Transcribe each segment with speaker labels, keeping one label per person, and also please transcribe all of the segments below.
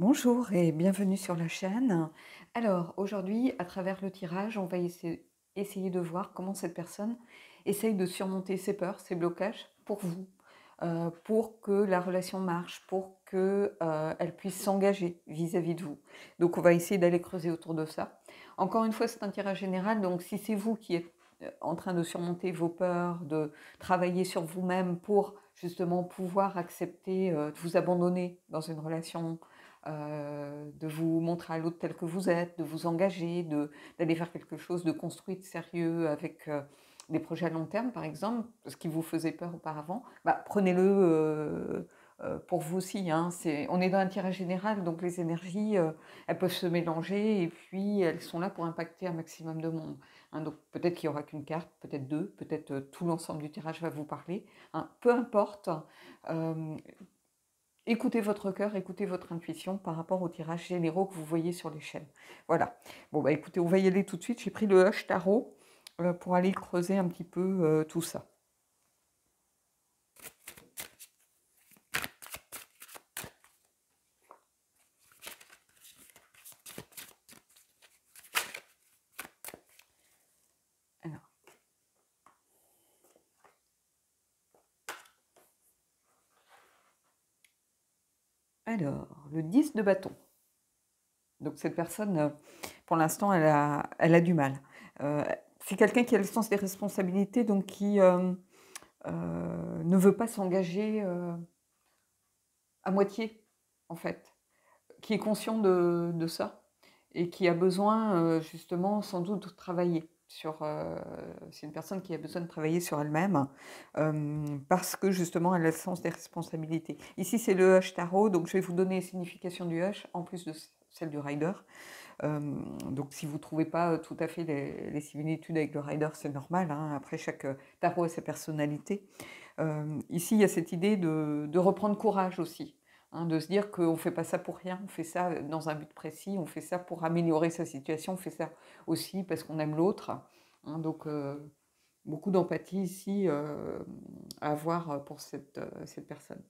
Speaker 1: Bonjour et bienvenue sur la chaîne. Alors aujourd'hui, à travers le tirage, on va essayer de voir comment cette personne essaye de surmonter ses peurs, ses blocages pour vous, pour que la relation marche, pour qu'elle puisse s'engager vis-à-vis de vous. Donc on va essayer d'aller creuser autour de ça. Encore une fois, c'est un tirage général, donc si c'est vous qui êtes en train de surmonter vos peurs, de travailler sur vous-même pour justement pouvoir accepter de vous abandonner dans une relation, de vous montrer à l'autre tel que vous êtes, de vous engager, d'aller faire quelque chose de construit, de sérieux, avec des projets à long terme, par exemple, ce qui vous faisait peur auparavant, prenez-le pour vous aussi. Hein. On est dans un tirage général, donc les énergies, elles peuvent se mélanger et puis elles sont là pour impacter un maximum de monde. Hein. Donc peut-être qu'il n'y aura qu'une carte, peut-être deux, peut-être tout l'ensemble du tirage va vous parler. Hein. Peu importe. euh, Écoutez votre cœur, écoutez votre intuition par rapport aux tirages généraux que vous voyez sur les chaînes. Voilà. Bon, bah écoutez, on va y aller tout de suite. J'ai pris le Hush Tarot pour aller creuser un petit peu tout ça. Alors, le 10 de bâton. Donc cette personne, pour l'instant, elle a du mal. Euh, c'est quelqu'un qui a le sens des responsabilités, donc qui ne veut pas s'engager à moitié, en fait, qui est conscient de ça et qui a besoin justement sans doute de travailler sur... c'est une personne qui a besoin de travailler sur elle-même parce que justement elle a le sens des responsabilités. Ici c'est le Hush Tarot, donc je vais vous donner les significations du Hush en plus de celle du Rider. Donc si vous ne trouvez pas tout à fait les similitudes avec le Rider, c'est normal, hein. Après chaque tarot a sa personnalité. Ici il y a cette idée de reprendre courage aussi. Hein, de se dire qu'on ne fait pas ça pour rien, on fait ça dans un but précis, on fait ça pour améliorer sa situation, on fait ça aussi parce qu'on aime l'autre. Hein, donc, beaucoup d'empathie ici à avoir pour cette personne.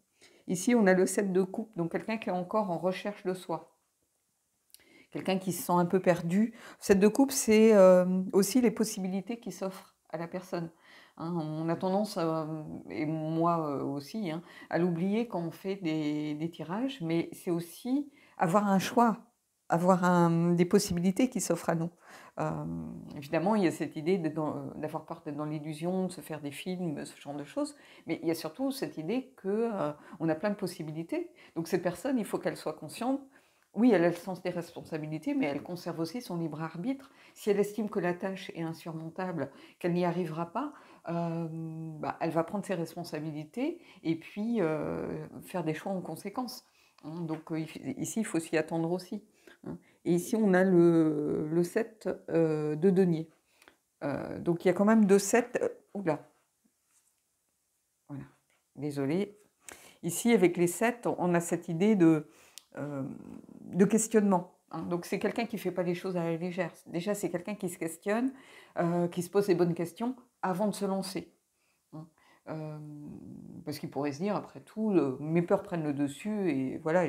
Speaker 1: Ici, on a le 7 de coupe, donc quelqu'un qui est encore en recherche de soi, quelqu'un qui se sent un peu perdu. 7 de coupe, c'est aussi les possibilités qui s'offrent à la personne. Hein, on a tendance, et moi aussi, hein, à l'oublier quand on fait des tirages, mais c'est aussi avoir un choix, avoir des possibilités qui s'offrent à nous. Évidemment, il y a cette idée d'avoir peur d'être dans l'illusion, de se faire des films, ce genre de choses, mais il y a surtout cette idée qu'on a plein de possibilités. Donc cette personne, il faut qu'elle soit consciente. Oui, elle a le sens des responsabilités, mais elle conserve aussi son libre arbitre. Si elle estime que la tâche est insurmontable, qu'elle n'y arrivera pas, elle va prendre ses responsabilités et puis faire des choix en conséquence. Hein. Donc ici, il faut s'y attendre aussi. Hein. Et ici, on a le 7 de denier. Donc il y a quand même deux 7. Oula, voilà, désolée. Ici, avec les 7, on a cette idée euh, de questionnement. Hein. Donc c'est quelqu'un qui ne fait pas les choses à la légère. Déjà, c'est quelqu'un qui se questionne, qui se pose les bonnes questions avant de se lancer. Hein. Euh, Parce qu'il pourrait se dire, après tout, mes peurs prennent le dessus, et voilà.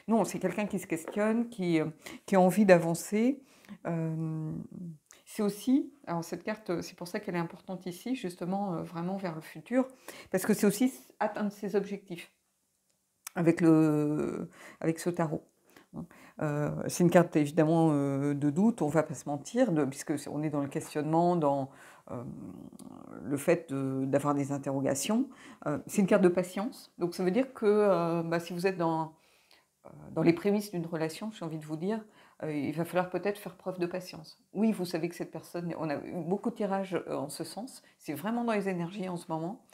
Speaker 1: Non, c'est quelqu'un qui se questionne, qui a envie d'avancer. C'est aussi, alors cette carte, c'est pour ça qu'elle est importante ici, justement, vraiment vers le futur, parce que c'est aussi atteindre ses objectifs avec ce tarot. C'est une carte évidemment de doute, on ne va pas se mentir, puisque on est dans le questionnement, dans le fait d'avoir des interrogations. C'est une carte de patience, donc ça veut dire que si vous êtes dans les prémices d'une relation, j'ai envie de vous dire, il va falloir peut-être faire preuve de patience. Oui, vous savez que cette personne, on a eu beaucoup de tirages en ce sens, c'est vraiment dans les énergies en ce moment.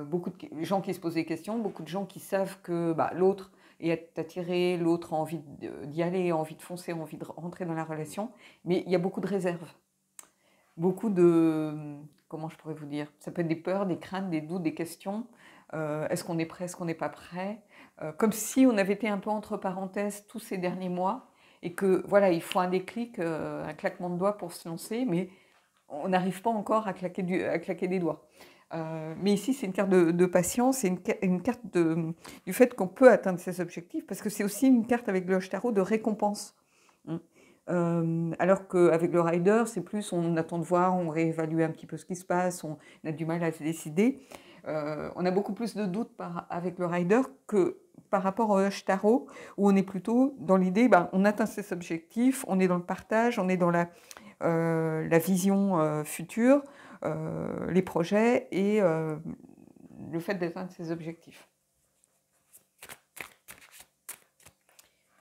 Speaker 1: Beaucoup de gens qui se posent des questions, beaucoup de gens qui savent que l'autre est attiré, l'autre a envie d'y aller, a envie de foncer, a envie de rentrer dans la relation, mais il y a beaucoup de réserves, beaucoup de, comment je pourrais vous dire, ça peut être des peurs, des craintes, des doutes, des questions. Est-ce qu'on est prêt, est-ce qu'on n'est pas prêt, comme si on avait été un peu entre parenthèses tous ces derniers mois et que voilà, il faut un déclic, un claquement de doigts pour se lancer, mais on n'arrive pas encore à claquer des doigts. Mais ici, c'est une carte de patience, c'est une carte du fait qu'on peut atteindre ses objectifs, parce que c'est aussi une carte avec le Tarot de récompense. Hein. Alors qu'avec le Rider, c'est plus on attend de voir, on réévalue un petit peu ce qui se passe, on a du mal à se décider. On a beaucoup plus de doutes avec le Rider que par rapport au Tarot, où on est plutôt dans l'idée, on atteint ses objectifs, on est dans le partage, on est dans la vision future, les projets et le fait d'atteindre ses objectifs.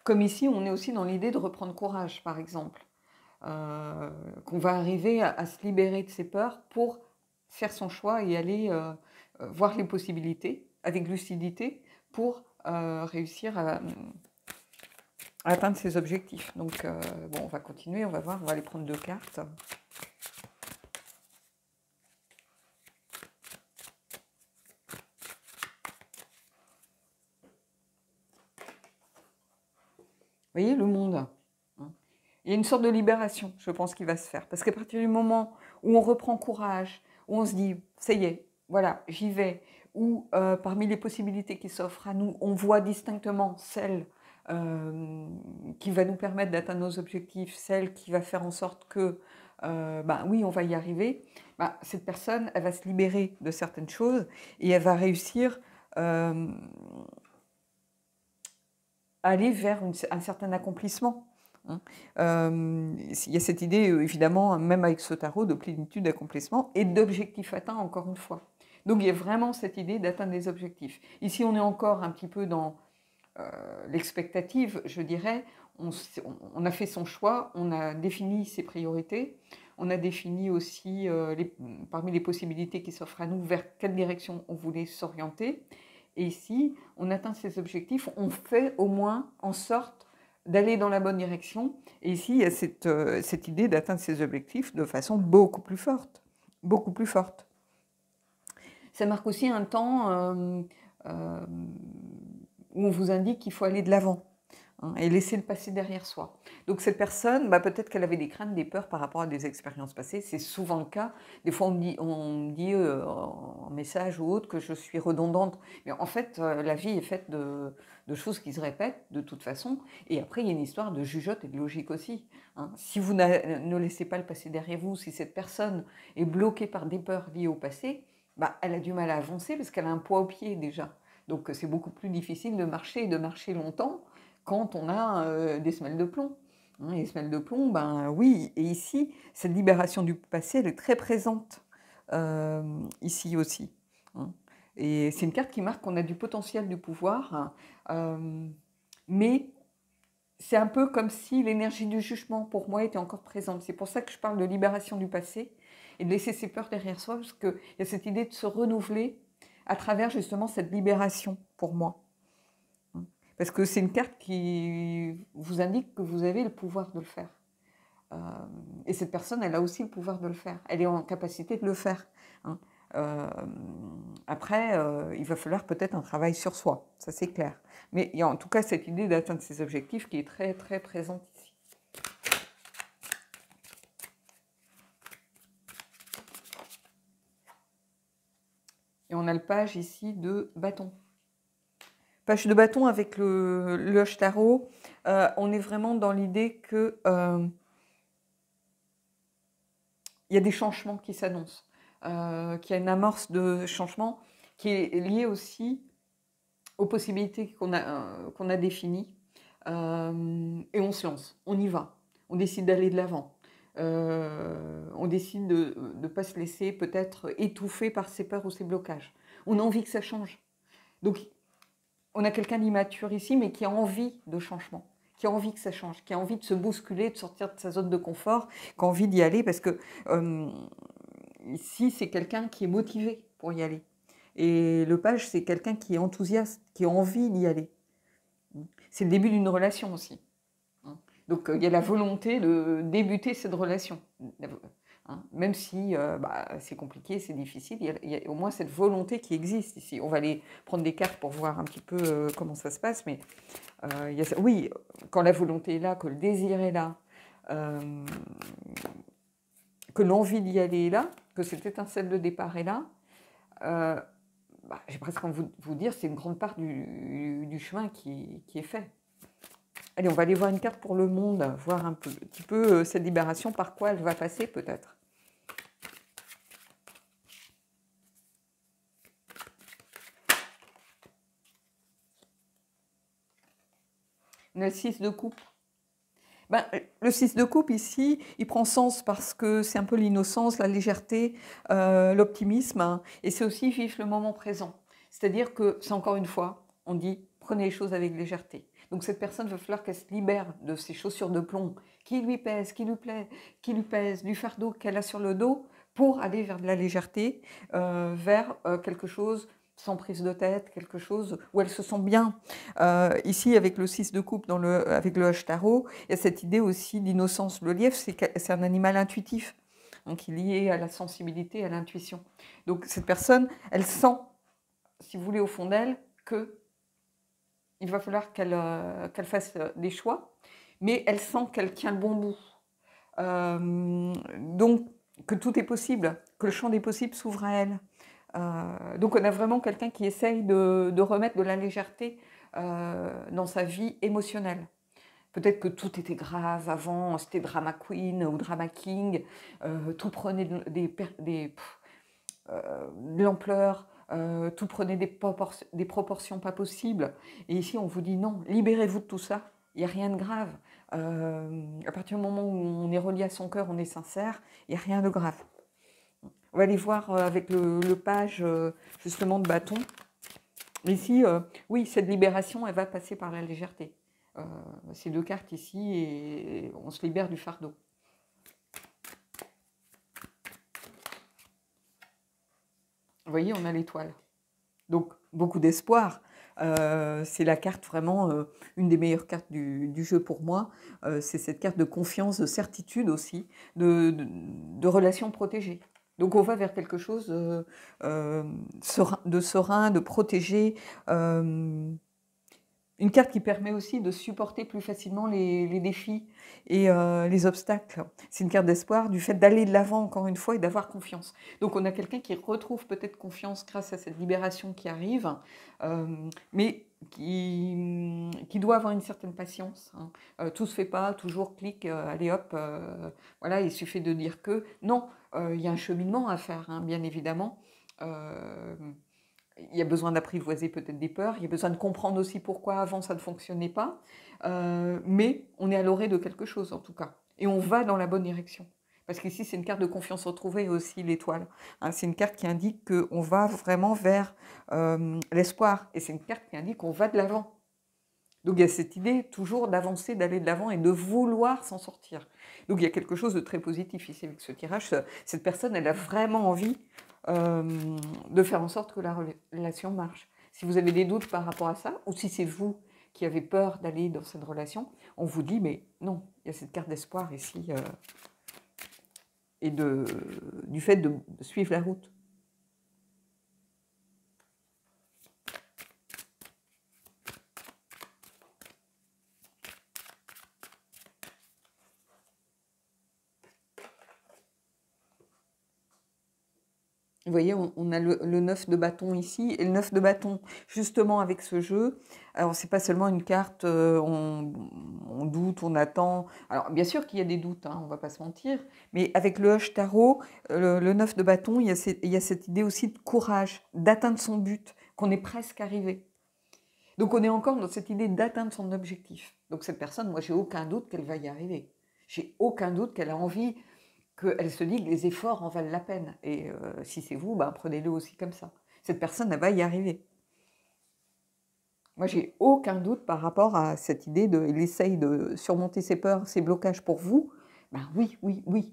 Speaker 1: Comme ici, on est aussi dans l'idée de reprendre courage, par exemple. Qu'on va arriver à se libérer de ses peurs pour faire son choix et aller voir les possibilités avec lucidité pour réussir à atteindre ses objectifs. Donc, bon, on va continuer, on va voir, on va aller prendre 2 cartes. Vous voyez, le monde. Il y a une sorte de libération, je pense, qui va se faire. Parce qu'à partir du moment où on reprend courage, où on se dit, ça y est, voilà, j'y vais, où parmi les possibilités qui s'offrent à nous, on voit distinctement celle qui va nous permettre d'atteindre nos objectifs, celle qui va faire en sorte que, oui, on va y arriver, cette personne, elle va se libérer de certaines choses et elle va réussir à aller vers un certain accomplissement. Il y a cette idée, évidemment, même avec ce tarot, de plénitude, d'accomplissement et d'objectifs atteints, encore une fois. Donc il y a vraiment cette idée d'atteindre des objectifs. Ici, on est encore un petit peu dans l'expectative, je dirais. On a fait son choix, on a défini ses priorités, on a défini aussi, parmi les possibilités qui s'offrent à nous, vers quelle direction on voulait s'orienter. Et ici, on atteint ses objectifs, on fait au moins en sorte d'aller dans la bonne direction. Et ici, il y a cette idée d'atteindre ses objectifs de façon beaucoup plus forte. Beaucoup plus forte. Ça marque aussi un temps où on vous indique qu'il faut aller de l'avant et laisser le passé derrière soi. Donc cette personne, peut-être qu'elle avait des craintes, des peurs par rapport à des expériences passées. C'est souvent le cas. Des fois, on me dit en message ou autre que je suis redondante. Mais en fait, la vie est faite de choses qui se répètent de toute façon. Et après, il y a une histoire de jugeote et de logique aussi. Si vous ne laissez pas le passé derrière vous, si cette personne est bloquée par des peurs liées au passé, elle a du mal à avancer parce qu'elle a un poids au pied déjà. Donc c'est beaucoup plus difficile de marcher et de marcher longtemps quand on a des semelles de plomb. Les semelles de plomb, oui. Et ici, cette libération du passé, elle est très présente ici aussi. Et c'est une carte qui marque qu'on a du potentiel, du pouvoir, mais c'est un peu comme si l'énergie du jugement, pour moi, était encore présente. C'est pour ça que je parle de libération du passé et de laisser ses peurs derrière soi, parce qu'il y a cette idée de se renouveler à travers justement cette libération, pour moi. Parce que c'est une carte qui vous indique que vous avez le pouvoir de le faire. Et cette personne, elle a aussi le pouvoir de le faire. Elle est en capacité de le faire. Après, il va falloir peut-être un travail sur soi, ça c'est clair. Mais il y a en tout cas cette idée d'atteindre ses objectifs qui est très très présente ici. Et on a le page ici de bâton. Page de bâton avec le Tarot, on est vraiment dans l'idée que il y a des changements qui s'annoncent, qu'il y a une amorce de changement qui est liée aussi aux possibilités qu'on a définies. Et on se lance, on y va, on décide d'aller de l'avant. On décide de ne pas se laisser peut-être étouffer par ses peurs ou ses blocages. On a envie que ça change. Donc, on a quelqu'un d'immature ici, mais qui a envie de changement, qui a envie que ça change, qui a envie de se bousculer, de sortir de sa zone de confort, qui a envie d'y aller, parce que ici, c'est quelqu'un qui est motivé pour y aller. Et le page, c'est quelqu'un qui est enthousiaste, qui a envie d'y aller. C'est le début d'une relation aussi. Donc, il y a la volonté de débuter cette relation. Même si c'est compliqué, c'est difficile, il y a au moins cette volonté qui existe ici. On va aller prendre des cartes pour voir un petit peu comment ça se passe, mais oui, quand la volonté est là, que le désir est là, que l'envie d'y aller est là, que cette étincelle de départ est là, euh, j'ai presque envie de vous dire, c'est une grande part du chemin qui est fait. Allez, on va aller voir une carte pour le monde, voir un petit peu cette libération, par quoi elle va passer peut-être. Le 6 de coupe. Le 6 de coupe ici, il prend sens parce que c'est un peu l'innocence, la légèreté, l'optimisme, hein, et c'est aussi vivre le moment présent. C'est-à-dire que, c'est encore une fois, on dit prenez les choses avec légèreté. Donc cette personne, il va falloir qu'elle se libère de ces chaussures de plomb qui lui pèsent, qui lui pèsent, du fardeau qu'elle a sur le dos pour aller vers de la légèreté, vers quelque chose sans prise de tête, quelque chose où elle se sent bien. Ici, avec le 6 de coupe, avec le H-Tarot, il y a cette idée aussi d'innocence. Le lièvre, c'est un animal intuitif, donc il est lié à la sensibilité, à l'intuition. Donc cette personne, elle sent, si vous voulez, au fond d'elle, qu'il va falloir qu'elle fasse des choix, mais elle sent qu'elle tient le bon bout. Donc, que tout est possible, que le champ des possibles s'ouvre à elle. Donc on a vraiment quelqu'un qui essaye de remettre de la légèreté dans sa vie émotionnelle. Peut-être que tout était grave avant, c'était drama queen ou drama king, tout prenait de l'ampleur, tout prenait des proportions pas possibles. Et ici on vous dit non, libérez-vous de tout ça, il n'y a rien de grave. À partir du moment où on est relié à son cœur, on est sincère, il n'y a rien de grave. On va aller voir avec le page justement de bâton. Ici, oui, cette libération, elle va passer par la légèreté. Ces deux cartes ici, et on se libère du fardeau. Vous voyez, on a l'étoile. Donc, beaucoup d'espoir. C'est la carte vraiment, une des meilleures cartes du jeu pour moi. C'est cette carte de confiance, de certitude aussi, de relations protégées. Donc on va vers quelque chose de serein, de protégé. Une carte qui permet aussi de supporter plus facilement les défis et les obstacles. C'est une carte d'espoir, du fait d'aller de l'avant encore une fois et d'avoir confiance. Donc on a quelqu'un qui retrouve peut-être confiance grâce à cette libération qui arrive, mais qui doit avoir une certaine patience. Hein. Tout se fait pas, toujours clic, allez hop, voilà, il suffit de dire que non, il y a un cheminement à faire, hein, bien évidemment. Il y a besoin d'apprivoiser peut-être des peurs, il y a besoin de comprendre aussi pourquoi avant ça ne fonctionnait pas, mais on est à l'orée de quelque chose en tout cas, et on va dans la bonne direction. Parce qu'ici, c'est une carte de confiance retrouvée et aussi l'étoile. Hein, c'est une carte qui indique qu'on va vraiment vers l'espoir, et c'est une carte qui indique qu'on va de l'avant. Donc il y a cette idée toujours d'avancer, d'aller de l'avant et de vouloir s'en sortir. Donc il y a quelque chose de très positif ici avec ce tirage. Cette personne, elle a vraiment envie de faire en sorte que la relation marche. Si vous avez des doutes par rapport à ça, ou si c'est vous qui avez peur d'aller dans cette relation, on vous dit, mais non, il y a cette carte d'espoir ici, et du fait de suivre la route. Vous voyez, on a le 9 de bâton ici, et le 9 de bâton, justement avec ce jeu, alors c'est pas seulement une carte, on doute, on attend, alors bien sûr qu'il y a des doutes, hein, on va pas se mentir, mais avec le H tarot, le 9 de bâton, il y a cette idée aussi de courage, d'atteindre son but, qu'on est presque arrivé. Donc on est encore dans cette idée d'atteindre son objectif. Donc cette personne, moi j'ai aucun doute qu'elle va y arriver. J'ai aucun doute qu'elle a envie, qu'elle se dit que les efforts en valent la peine. Et si c'est vous, prenez-le aussi comme ça. Cette personne, elle va y arriver. Moi, j'ai aucun doute par rapport à cette idée il essaye de surmonter ses peurs, ses blocages pour vous. Oui, oui, oui.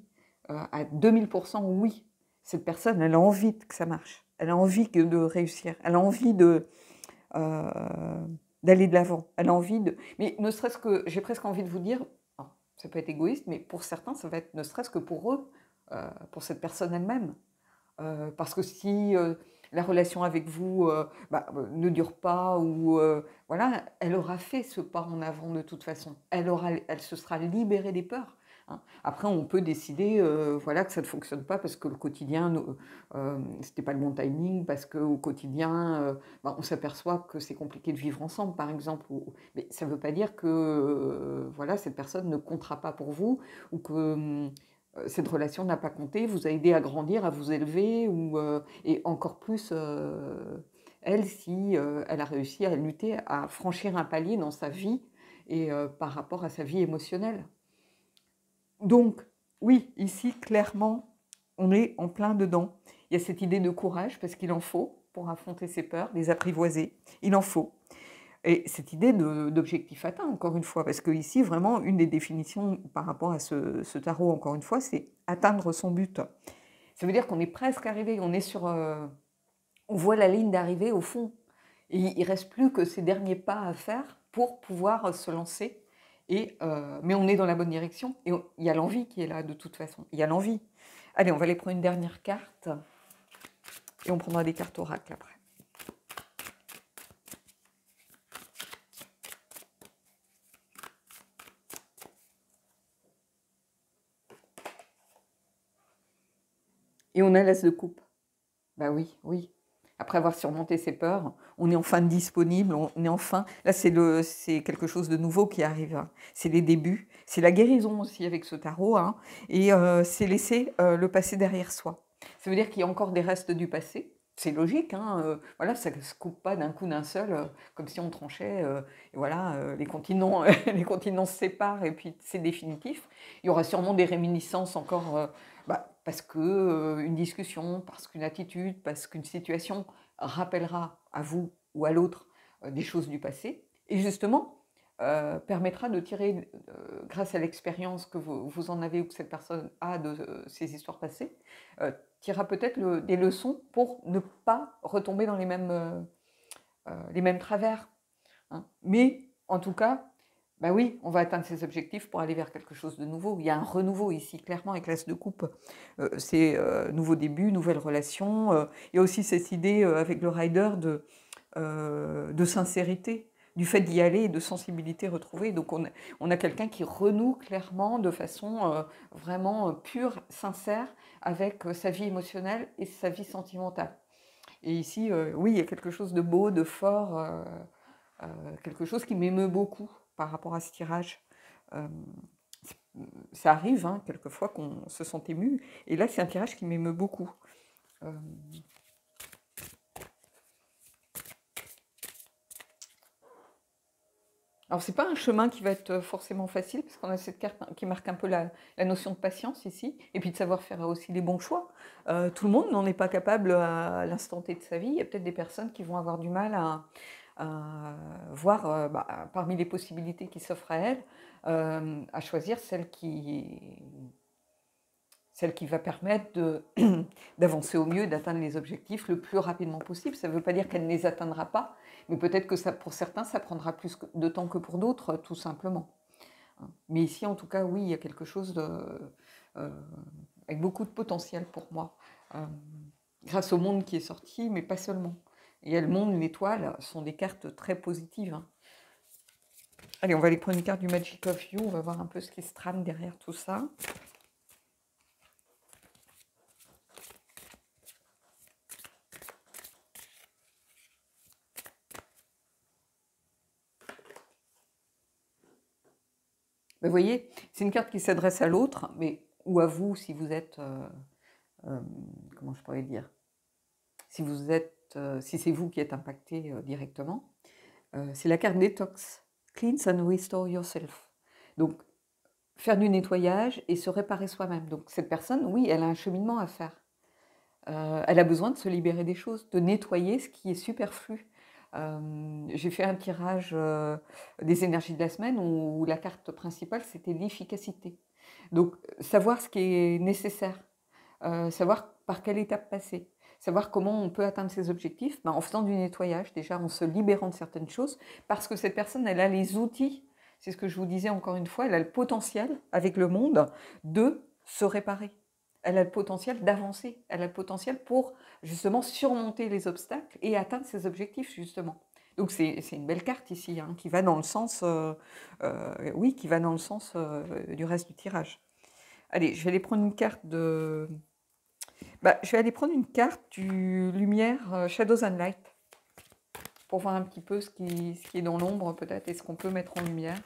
Speaker 1: À 2000%, oui. Cette personne, elle a envie que ça marche. Elle a envie de réussir. Elle a envie d'aller de l'avant. Elle a envie de... Mais ne serait-ce que, j'ai presque envie de vous dire, ça peut être égoïste, mais pour certains, ça va être ne serait-ce que pour eux, pour cette personne elle-même. Parce que si la relation avec vous ne dure pas, ou voilà, elle aura fait ce pas en avant de toute façon. Elle se sera libérée des peurs. hein. Après, on peut décider voilà, que ça ne fonctionne pas parce que le quotidien, c'était pas le bon timing, parce qu'au quotidien, bah, on s'aperçoit que c'est compliqué de vivre ensemble, par exemple. Mais ça ne veut pas dire que voilà, cette personne ne comptera pas pour vous ou que cette relation n'a pas compté, vous a aidé à grandir, à vous élever, et encore plus elle, si elle a réussi à lutter, à franchir un palier dans sa vie et par rapport à sa vie émotionnelle. Donc, oui, ici, clairement, on est en plein dedans. Il y a cette idée de courage, parce qu'il en faut pour affronter ses peurs, les apprivoiser. Il en faut. Et cette idée d'objectif atteint, encore une fois, parce que ici, vraiment, une des définitions par rapport à ce tarot, encore une fois, c'est atteindre son but. Ça veut dire qu'on est presque arrivé, on est sur... on voit la ligne d'arrivée au fond. Et il ne reste plus que ces derniers pas à faire pour pouvoir se lancer. Mais on est dans la bonne direction. Et il y a l'envie qui est là, de toute façon. Il y a l'envie. Allez, on va aller prendre une dernière carte. Et on prendra des cartes oracles après. Et on a l'as de coupe. Bah oui, oui. Après avoir surmonté ses peurs, on est enfin disponible, on est enfin... Là, c'est quelque chose de nouveau qui arrive. Hein. C'est les débuts, c'est la guérison aussi avec ce tarot, hein. Et c'est laisser le passé derrière soi. Ça veut dire qu'il y a encore des restes du passé. C'est logique, hein, voilà, ça ne se coupe pas d'un coup d'un seul, comme si on tranchait, et voilà, les continents, les continents se séparent et puis c'est définitif. Il y aura sûrement des réminiscences encore, parce qu'une discussion, parce qu'une attitude, parce qu'une situation rappellera à vous ou à l'autre des choses du passé, et justement permettra de tirer, grâce à l'expérience que vous en avez ou que cette personne a de ces histoires passées, tirera peut-être des leçons pour ne pas retomber dans les mêmes travers. Hein. Mais en tout cas, bah oui, on va atteindre ses objectifs pour aller vers quelque chose de nouveau. Il y a un renouveau ici, clairement, avec l'as de coupe. C'est nouveau début, nouvelle relation. Il y a aussi cette idée avec le rider de sincérité, du fait d'y aller et de sensibilité retrouvée. Donc on a quelqu'un qui renoue clairement de façon vraiment pure, sincère, avec sa vie émotionnelle et sa vie sentimentale. Et ici, oui, il y a quelque chose de beau, de fort, quelque chose qui m'émeut beaucoup par rapport à ce tirage. Ça arrive, hein, quelquefois, qu'on se sent ému. Et là, c'est un tirage qui m'émeut beaucoup. Alors, ce n'est pas un chemin qui va être forcément facile, parce qu'on a cette carte qui marque un peu la notion de patience ici, et puis de savoir faire aussi les bons choix. Tout le monde n'en est pas capable à l'instant T de sa vie. Il y a peut-être des personnes qui vont avoir du mal à voir parmi les possibilités qui s'offrent à elles, à choisir celle qui va permettre d'avancer au mieux, d'atteindre les objectifs le plus rapidement possible. Ça ne veut pas dire qu'elle ne les atteindra pas, mais peut-être que ça, pour certains, ça prendra plus de temps que pour d'autres, tout simplement. Mais ici, en tout cas, oui, il y a quelque chose avec beaucoup de potentiel pour moi, grâce au monde qui est sorti, mais pas seulement. Et le monde, l'étoile, sont des cartes très positives. Hein. Allez, on va aller prendre une carte du Magic of You, on va voir un peu ce qui se trame derrière tout ça. Vous voyez, c'est une carte qui s'adresse à l'autre, ou à vous si vous êtes, comment je pourrais dire, si c'est vous qui êtes impacté directement. C'est la carte détox, cleanse and restore yourself. Donc, faire du nettoyage et se réparer soi-même. Donc, cette personne, oui, elle a un cheminement à faire. Elle a besoin de se libérer des choses, de nettoyer ce qui est superflu. J'ai fait un tirage des énergies de la semaine où la carte principale, c'était l'efficacité. Donc, savoir ce qui est nécessaire, savoir par quelle étape passer, savoir comment on peut atteindre ses objectifs, en faisant du nettoyage, déjà en se libérant de certaines choses, parce que cette personne, elle a les outils, c'est ce que je vous disais encore une fois, elle a le potentiel, avec le monde, de se réparer. Elle a le potentiel d'avancer, elle a le potentiel pour justement surmonter les obstacles et atteindre ses objectifs justement. Donc c'est une belle carte ici, hein, qui va dans le sens, oui, qui va dans le sens du reste du tirage. Allez, je vais aller prendre une carte de... Bah, je vais aller prendre une carte du lumière Shadows and Light pour voir un petit peu ce qui est dans l'ombre peut-être et ce qu'on peut mettre en lumière.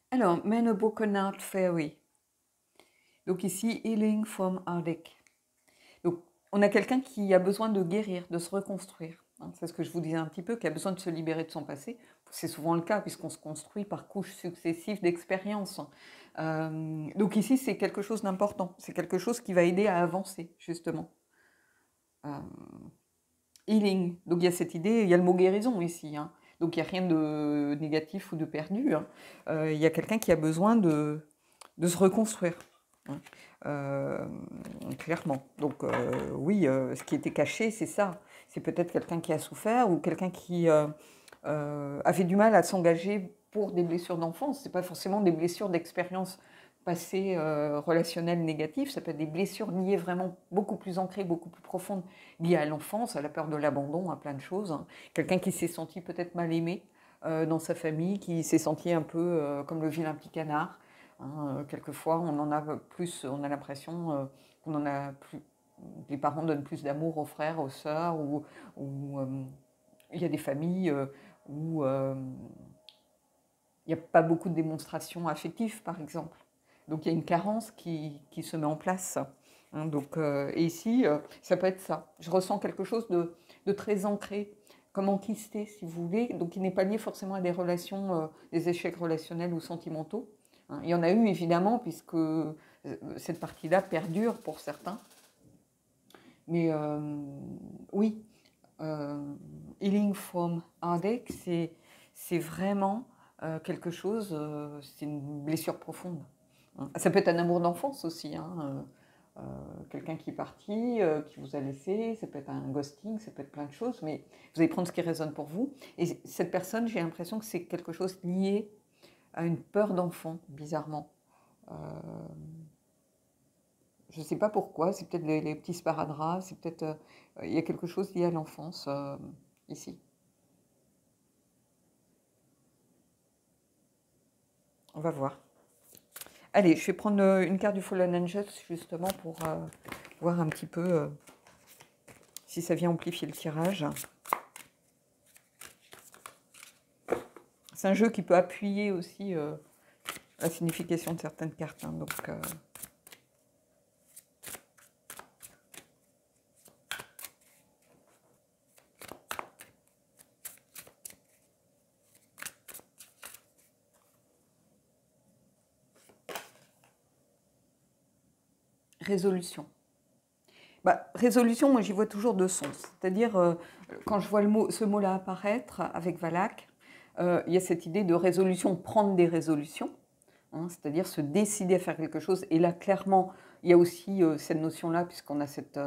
Speaker 1: Alors, Man a Broken Heart Fairy. Donc ici, Healing from Heartache. Donc, on a quelqu'un qui a besoin de guérir, de se reconstruire. Hein, c'est ce que je vous disais un petit peu, qui a besoin de se libérer de son passé. C'est souvent le cas, puisqu'on se construit par couches successives d'expériences. Donc ici, c'est quelque chose d'important. C'est quelque chose qui va aider à avancer, justement. Healing. Donc il y a cette idée, il y a le mot guérison ici. Hein. Donc il n'y a rien de négatif ou de perdu. Hein. Il y a quelqu'un qui a besoin de se reconstruire. Hein. Clairement. Donc oui, ce qui était caché, c'est ça. C'est peut-être quelqu'un qui a souffert ou quelqu'un qui avait du mal à s'engager pour des blessures d'enfance. Ce n'est pas forcément des blessures d'expérience passées relationnelles négatives. Ça peut être des blessures liées vraiment beaucoup plus ancrées, beaucoup plus profondes, liées à l'enfance, à la peur de l'abandon, à plein de choses. Hein. Quelqu'un qui s'est senti peut-être mal aimé dans sa famille, qui s'est senti un peu comme le vilain petit canard. Hein, quelquefois, on en a plus, on a l'impression qu'on en a plus. Les parents donnent plus d'amour aux frères, aux sœurs, ou il y a des familles où il n'y a pas beaucoup de démonstrations affectives, par exemple. Donc il y a une carence qui se met en place. Hein, donc, et ici, ça peut être ça. Je ressens quelque chose de très ancré, comme enquisté, si vous voulez, donc qui n'est pas lié forcément à des relations, des échecs relationnels ou sentimentaux. Hein, il y en a eu, évidemment, puisque cette partie-là perdure pour certains. Mais oui, Healing from Heartache, c'est vraiment quelque chose, c'est une blessure profonde. Hein. Ça peut être un amour d'enfance aussi, hein, quelqu'un qui est parti, qui vous a laissé, ça peut être un ghosting, ça peut être plein de choses, mais vous allez prendre ce qui résonne pour vous. Et cette personne, j'ai l'impression que c'est quelque chose lié à une peur d'enfant, bizarrement. Je ne sais pas pourquoi, c'est peut-être les petits sparadraps, c'est peut-être... il y a quelque chose lié à l'enfance ici. On va voir. Allez, je vais prendre une carte du Fallen Angels justement pour voir un petit peu si ça vient amplifier le tirage. C'est un jeu qui peut appuyer aussi la signification de certaines cartes. Hein, donc, résolution. Bah, résolution, moi j'y vois toujours deux sens. C'est-à-dire, quand je vois ce mot-là apparaître avec Valak, il y a cette idée de résolution, prendre des résolutions, hein, c'est-à-dire se décider à faire quelque chose. Et là, clairement, il y a aussi cette notion-là, puisqu'on a cette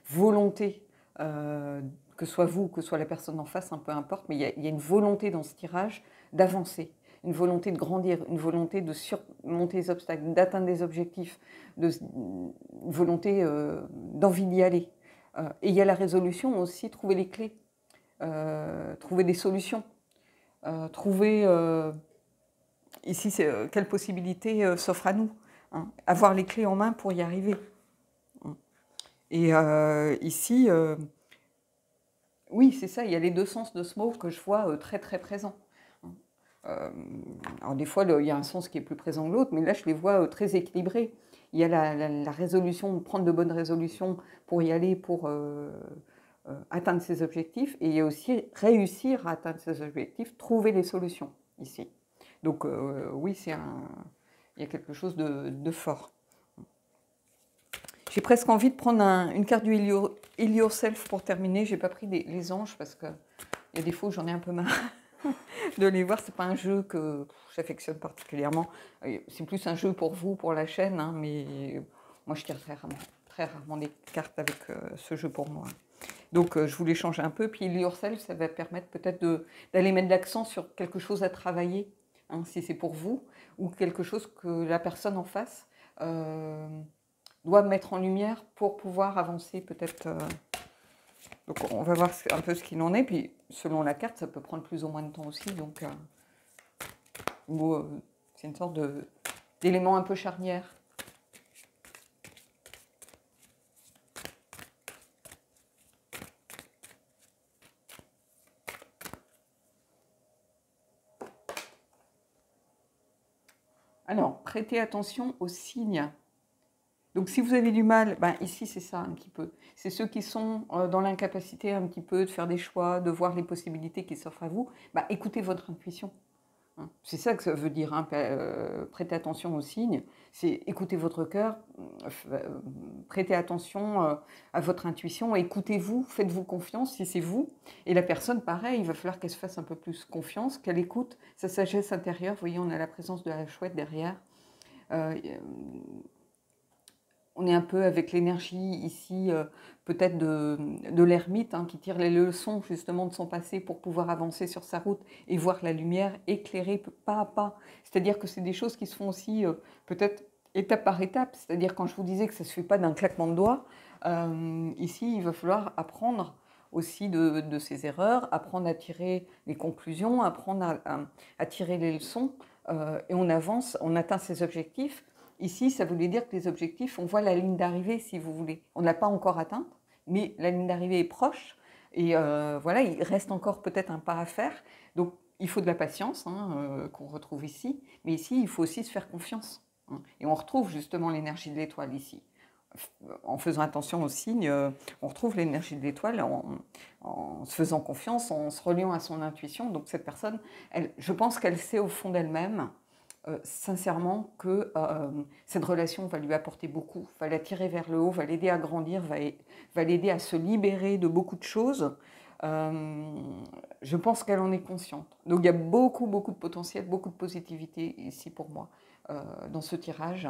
Speaker 1: volonté, que soit vous, que soit la personne en face, hein, peu importe, mais il y a une volonté dans ce tirage d'avancer, une volonté de grandir, une volonté de surmonter les obstacles, d'atteindre des objectifs, une volonté d'envie d'y aller. Et il y a la résolution aussi, trouver les clés, trouver des solutions, trouver... ici, quelle possibilité s'offre à nous, hein, avoir les clés en main pour y arriver. Et ici, oui, c'est ça, il y a les deux sens de ce mot que je vois très très présents. Alors des fois, il y a un sens qui est plus présent que l'autre, mais là, je les vois très équilibrés. Il y a la résolution, prendre de bonnes résolutions pour y aller, pour atteindre ses objectifs, et il y a aussi réussir à atteindre ses objectifs, trouver les solutions ici. Donc oui, il y a quelque chose de fort. J'ai presque envie de prendre une carte du Heal Yourself pour terminer. J'ai pas pris les anges parce qu'il y a des fois où j'en ai un peu marre de les voir. C'est pas un jeu que j'affectionne particulièrement. C'est plus un jeu pour vous, pour la chaîne, hein, mais moi je tire très rarement des cartes avec ce jeu pour moi. Donc je voulais changer un peu. Puis Heal Yourself, ça va permettre peut-être d'aller mettre l'accent sur quelque chose à travailler. hein, si c'est pour vous, ou quelque chose que la personne en face doit mettre en lumière pour pouvoir avancer peut-être. Donc on va voir un peu ce qu'il en est, puis selon la carte, ça peut prendre plus ou moins de temps aussi, donc c'est une sorte d'élément un peu charnière. Alors, prêtez attention aux signes. Donc, si vous avez du mal, ben, ici, c'est ça un petit peu. C'est ceux qui sont dans l'incapacité un petit peu de faire des choix, de voir les possibilités qui s'offrent à vous. Ben, écoutez votre intuition. Hein. C'est ça que ça veut dire, hein, prêtez attention aux signes. C'est écoutez votre cœur, prêtez attention à votre intuition, écoutez-vous, faites-vous confiance si c'est vous. Et la personne, pareil, il va falloir qu'elle se fasse un peu plus confiance, qu'elle écoute sa sagesse intérieure. Vous voyez, on a la présence de la chouette derrière. On est un peu avec l'énergie ici, peut-être de l'ermite, hein, qui tire les leçons justement de son passé pour pouvoir avancer sur sa route et voir la lumière éclairée pas à pas. C'est-à-dire que c'est des choses qui se font aussi peut-être étape par étape. C'est-à-dire quand je vous disais que ça ne se fait pas d'un claquement de doigts, ici il va falloir apprendre aussi de ses erreurs, apprendre à tirer les conclusions, apprendre à tirer les leçons, et on avance, on atteint ses objectifs. Ici, ça voulait dire que les objectifs, on voit la ligne d'arrivée, si vous voulez. On ne l'a pas encore atteinte, mais la ligne d'arrivée est proche. Et voilà, il reste encore peut-être un pas à faire. Donc, il faut de la patience, hein, qu'on retrouve ici. Mais ici, il faut aussi se faire confiance. Hein. Et on retrouve justement l'énergie de l'étoile ici. En faisant attention aux signes, on retrouve l'énergie de l'étoile en se faisant confiance, en se reliant à son intuition. Donc, cette personne, je pense qu'elle sait au fond d'elle-même sincèrement que cette relation va lui apporter beaucoup, va la tirer vers le haut, va l'aider à grandir, va l'aider à se libérer de beaucoup de choses. Je pense qu'elle en est consciente. Donc il y a beaucoup, beaucoup de potentiel, beaucoup de positivité ici pour moi dans ce tirage.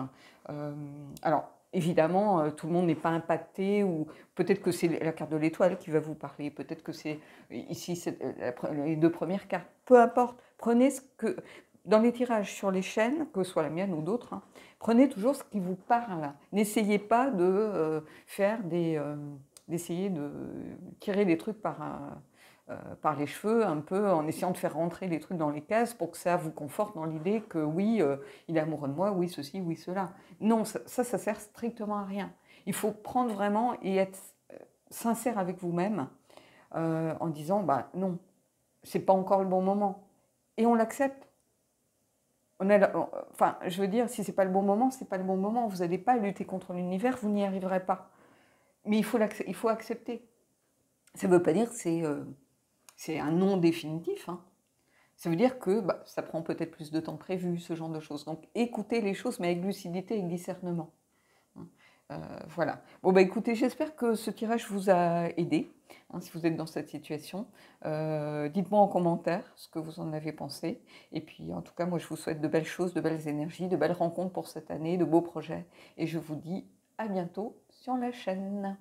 Speaker 1: Alors, évidemment, tout le monde n'est pas impacté, ou peut-être que c'est la carte de l'étoile qui va vous parler, peut-être que c'est ici les deux premières cartes. Peu importe, prenez ce que... Dans les tirages sur les chaînes, que ce soit la mienne ou d'autres, hein, prenez toujours ce qui vous parle. N'essayez pas de d'essayer de tirer des trucs par les cheveux, un peu en essayant de faire rentrer les trucs dans les cases pour que ça vous conforte dans l'idée que oui, il est amoureux de moi, oui ceci, oui cela. Non, ça sert strictement à rien. Il faut prendre vraiment et être sincère avec vous-même en disant, bah non, c'est pas encore le bon moment. Et on l'accepte. Enfin, je veux dire, si c'est pas le bon moment, c'est pas le bon moment. Vous n'allez pas lutter contre l'univers, vous n'y arriverez pas. Mais il faut accepter. Ça ne veut pas dire que c'est un non définitif. Hein. Ça veut dire que ça prend peut-être plus de temps prévu, ce genre de choses. Donc écoutez les choses, mais avec lucidité et discernement. Voilà. Bon, écoutez, j'espère que ce tirage vous a aidé, hein, si vous êtes dans cette situation. Dites-moi en commentaire ce que vous en avez pensé. Et puis, en tout cas, moi, je vous souhaite de belles choses, de belles énergies, de belles rencontres pour cette année, de beaux projets. Et je vous dis à bientôt sur la chaîne.